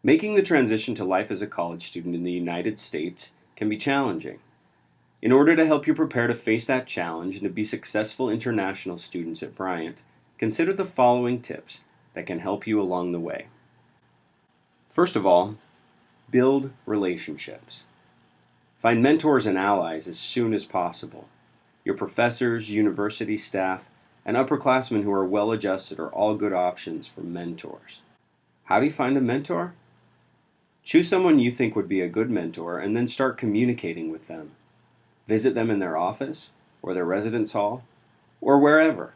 Making the transition to life as a college student in the United States can be challenging. In order to help you prepare to face that challenge and to be successful international students at Bryant, consider the following tips that can help you along the way. First of all, build relationships. Find mentors and allies as soon as possible. Your professors, university staff, and upperclassmen who are well adjusted are all good options for mentors. How do you find a mentor? Choose someone you think would be a good mentor and then start communicating with them. Visit them in their office or their residence hall or wherever.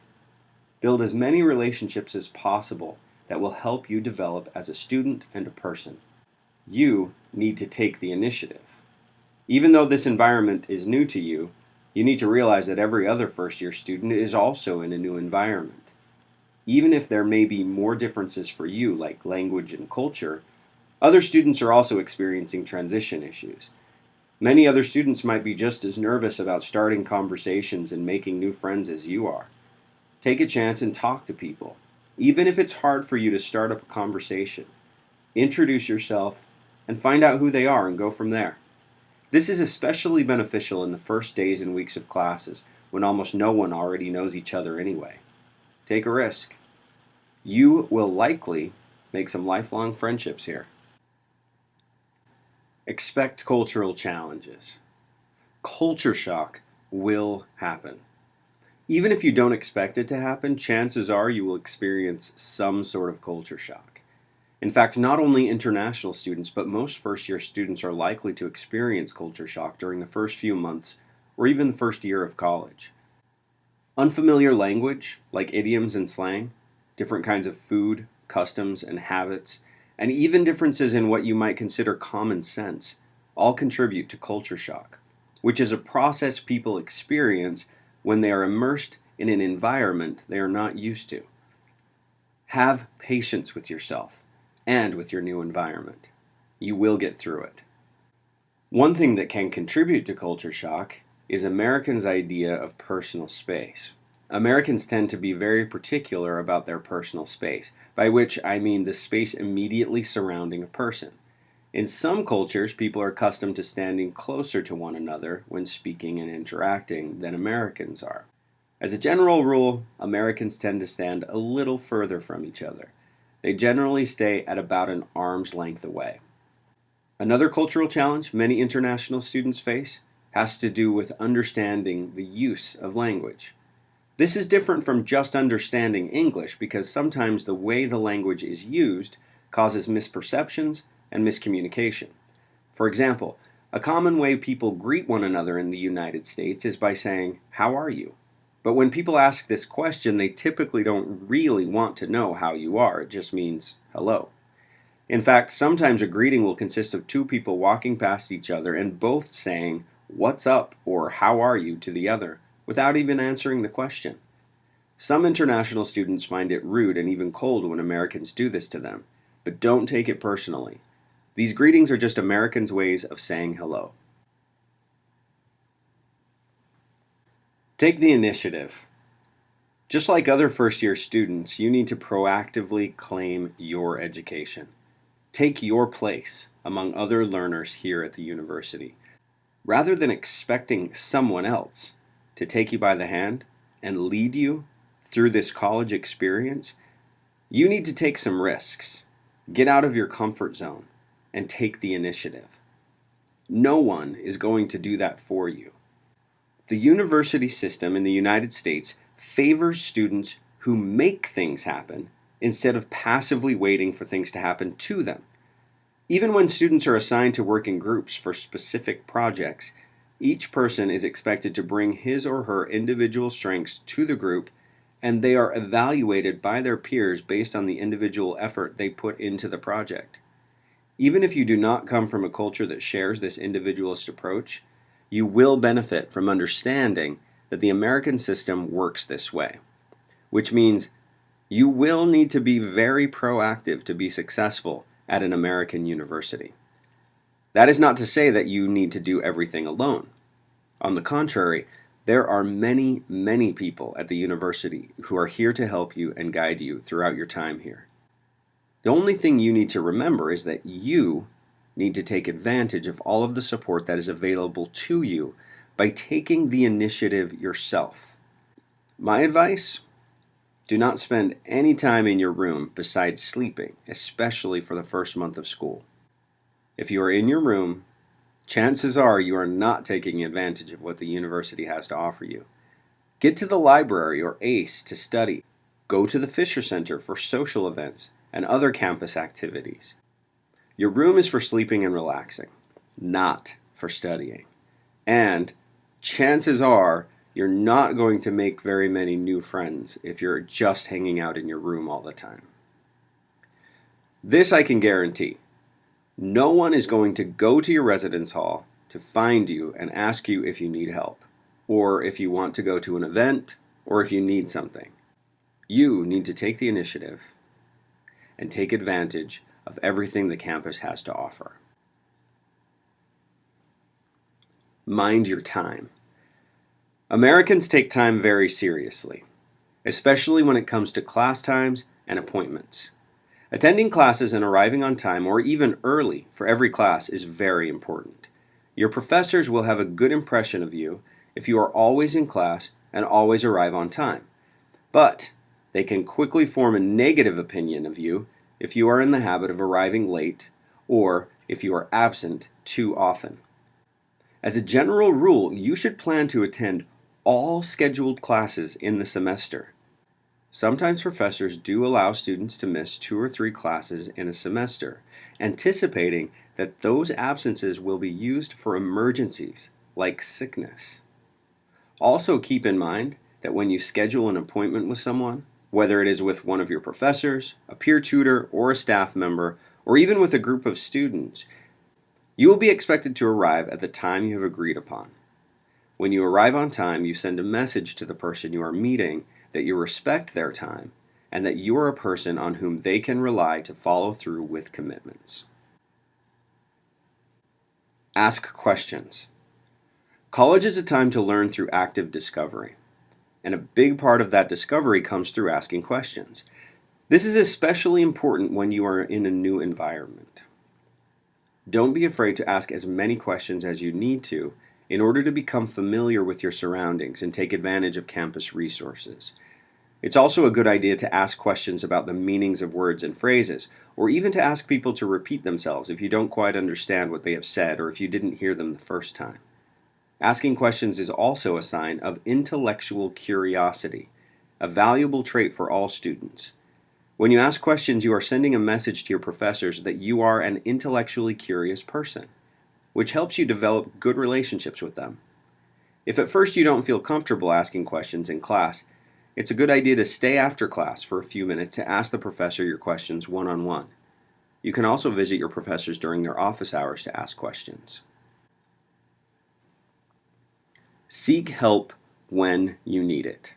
Build as many relationships as possible that will help you develop as a student and a person. You need to take the initiative. Even though this environment is new to you, you need to realize that every other first-year student is also in a new environment. Even if there may be more differences for you, like language and culture, other students are also experiencing transition issues. Many other students might be just as nervous about starting conversations and making new friends as you are. Take a chance and talk to people, even if it's hard for you to start up a conversation. Introduce yourself and find out who they are and go from there. This is especially beneficial in the first days and weeks of classes when almost no one already knows each other anyway. Take a risk. You will likely make some lifelong friendships here. Expect cultural challenges. Culture shock will happen. Even if you don't expect it to happen, chances are you will experience some sort of culture shock. In fact, not only international students, but most first-year students are likely to experience culture shock during the first few months or even the first year of college. Unfamiliar language, like idioms and slang, different kinds of food, customs, and habits, and even differences in what you might consider common sense, all contribute to culture shock, which is a process people experience when they are immersed in an environment they are not used to. Have patience with yourself and with your new environment. You will get through it. One thing that can contribute to culture shock is Americans' idea of personal space. Americans tend to be very particular about their personal space, by which I mean the space immediately surrounding a person. In some cultures, people are accustomed to standing closer to one another when speaking and interacting than Americans are. As a general rule, Americans tend to stand a little further from each other. They generally stay at about an arm's length away. Another cultural challenge many international students face has to do with understanding the use of language. This is different from just understanding English because sometimes the way the language is used causes misperceptions and miscommunication. For example, a common way people greet one another in the United States is by saying, "How are you?" But when people ask this question, they typically don't really want to know how you are. It just means hello. In fact, sometimes a greeting will consist of two people walking past each other and both saying, "What's up?" or "How are you?" to the other, without even answering the question. Some international students find it rude and even cold when Americans do this to them, but don't take it personally. These greetings are just Americans' ways of saying hello. Take the initiative. Just like other first-year students, you need to proactively claim your education. Take your place among other learners here at the university. Rather than expecting someone else to take you by the hand and lead you through this college experience, you need to take some risks, get out of your comfort zone, and take the initiative. No one is going to do that for you. The university system in the United States favors students who make things happen instead of passively waiting for things to happen to them. Even when students are assigned to work in groups for specific projects, each person is expected to bring his or her individual strengths to the group, and they are evaluated by their peers based on the individual effort they put into the project. Even if you do not come from a culture that shares this individualist approach, you will benefit from understanding that the American system works this way, which means you will need to be very proactive to be successful at an American university. That is not to say that you need to do everything alone. On the contrary, there are many, many people at the university who are here to help you and guide you throughout your time here. The only thing you need to remember is that you need to take advantage of all of the support that is available to you by taking the initiative yourself. My advice? Do not spend any time in your room besides sleeping, especially for the first month of school. If you are in your room, chances are you are not taking advantage of what the university has to offer you. Get to the library or ACE to study. Go to the Fisher Center for social events and other campus activities. Your room is for sleeping and relaxing, not for studying. And chances are you're not going to make very many new friends if you're just hanging out in your room all the time. This I can guarantee. No one is going to go to your residence hall to find you and ask you if you need help, or if you want to go to an event, or if you need something. You need to take the initiative and take advantage of everything the campus has to offer. Mind your time. Americans take time very seriously, especially when it comes to class times and appointments. Attending classes and arriving on time or even early for every class is very important. Your professors will have a good impression of you if you are always in class and always arrive on time. But they can quickly form a negative opinion of you if you are in the habit of arriving late or if you are absent too often. As a general rule, you should plan to attend all scheduled classes in the semester. Sometimes professors do allow students to miss 2 or 3 classes in a semester, anticipating that those absences will be used for emergencies like sickness. Also keep in mind that when you schedule an appointment with someone, whether it is with one of your professors, a peer tutor, or a staff member, or even with a group of students, you will be expected to arrive at the time you have agreed upon. When you arrive on time, you send a message to the person you are meeting that you respect their time and that you are a person on whom they can rely to follow through with commitments. Ask questions. College is a time to learn through active discovery, and a big part of that discovery comes through asking questions. This is especially important when you are in a new environment. Don't be afraid to ask as many questions as you need to in order to become familiar with your surroundings and take advantage of campus resources. It's also a good idea to ask questions about the meanings of words and phrases, or even to ask people to repeat themselves if you don't quite understand what they have said or if you didn't hear them the first time. Asking questions is also a sign of intellectual curiosity, a valuable trait for all students. When you ask questions, you are sending a message to your professors that you are an intellectually curious person, which helps you develop good relationships with them. If at first you don't feel comfortable asking questions in class, it's a good idea to stay after class for a few minutes to ask the professor your questions one-on-one. You can also visit your professors during their office hours to ask questions. Seek help when you need it.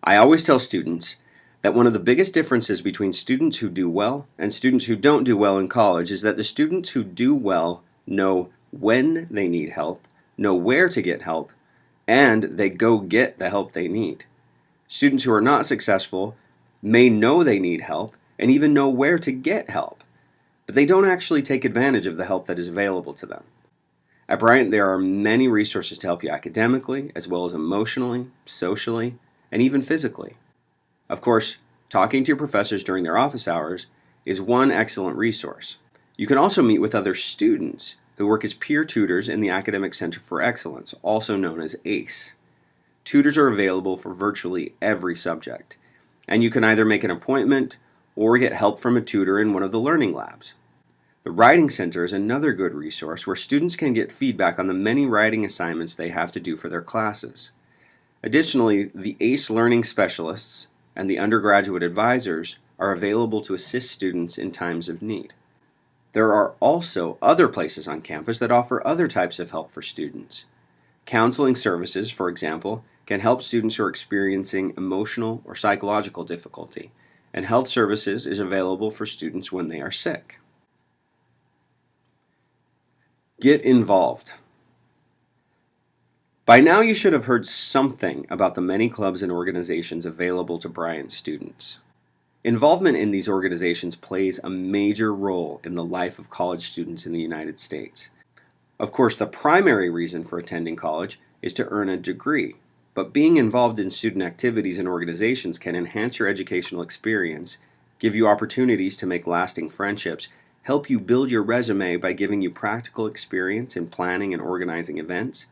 I always tell students that one of the biggest differences between students who do well and students who don't do well in college is that the students who do well know when they need help, know where to get help, and they go get the help they need. Students who are not successful may know they need help and even know where to get help, but they don't actually take advantage of the help that is available to them. At Bryant, there are many resources to help you academically, as well as emotionally, socially, and even physically. Of course, talking to your professors during their office hours is one excellent resource. You can also meet with other students who work as peer tutors in the Academic Center for Excellence, also known as ACE. Tutors are available for virtually every subject, and you can either make an appointment or get help from a tutor in one of the learning labs. The Writing Center is another good resource where students can get feedback on the many writing assignments they have to do for their classes. Additionally, the ACE Learning Specialists and the undergraduate advisors are available to assist students in times of need. There are also other places on campus that offer other types of help for students. Counseling services, for example, can help students who are experiencing emotional or psychological difficulty, and health services is available for students when they are sick. Get involved. By now you should have heard something about the many clubs and organizations available to Bryant students. Involvement in these organizations plays a major role in the life of college students in the United States. Of course, the primary reason for attending college is to earn a degree, but being involved in student activities and organizations can enhance your educational experience, give you opportunities to make lasting friendships, help you build your resume by giving you practical experience in planning and organizing events,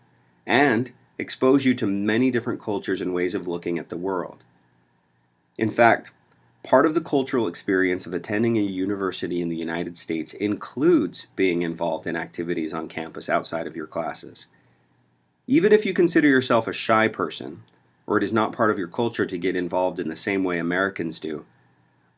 and expose you to many different cultures and ways of looking at the world. In fact, part of the cultural experience of attending a university in the United States includes being involved in activities on campus outside of your classes. Even if you consider yourself a shy person, or it is not part of your culture to get involved in the same way Americans do,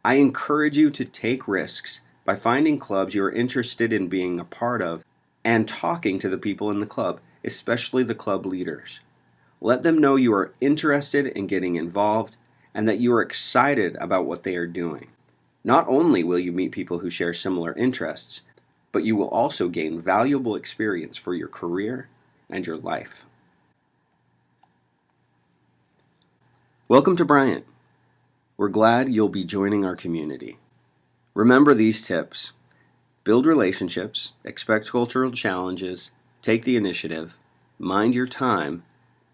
I encourage you to take risks by finding clubs you are interested in being a part of and talking to the people in the club, especially the club leaders. Let them know you are interested in getting involved and that you are excited about what they are doing. Not only will you meet people who share similar interests, but you will also gain valuable experience for your career and your life. Welcome to Bryant. We're glad you'll be joining our community. Remember these tips: build relationships, expect cultural challenges, take the initiative, mind your time,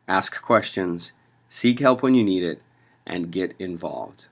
ask questions, seek help when you need it, and get involved.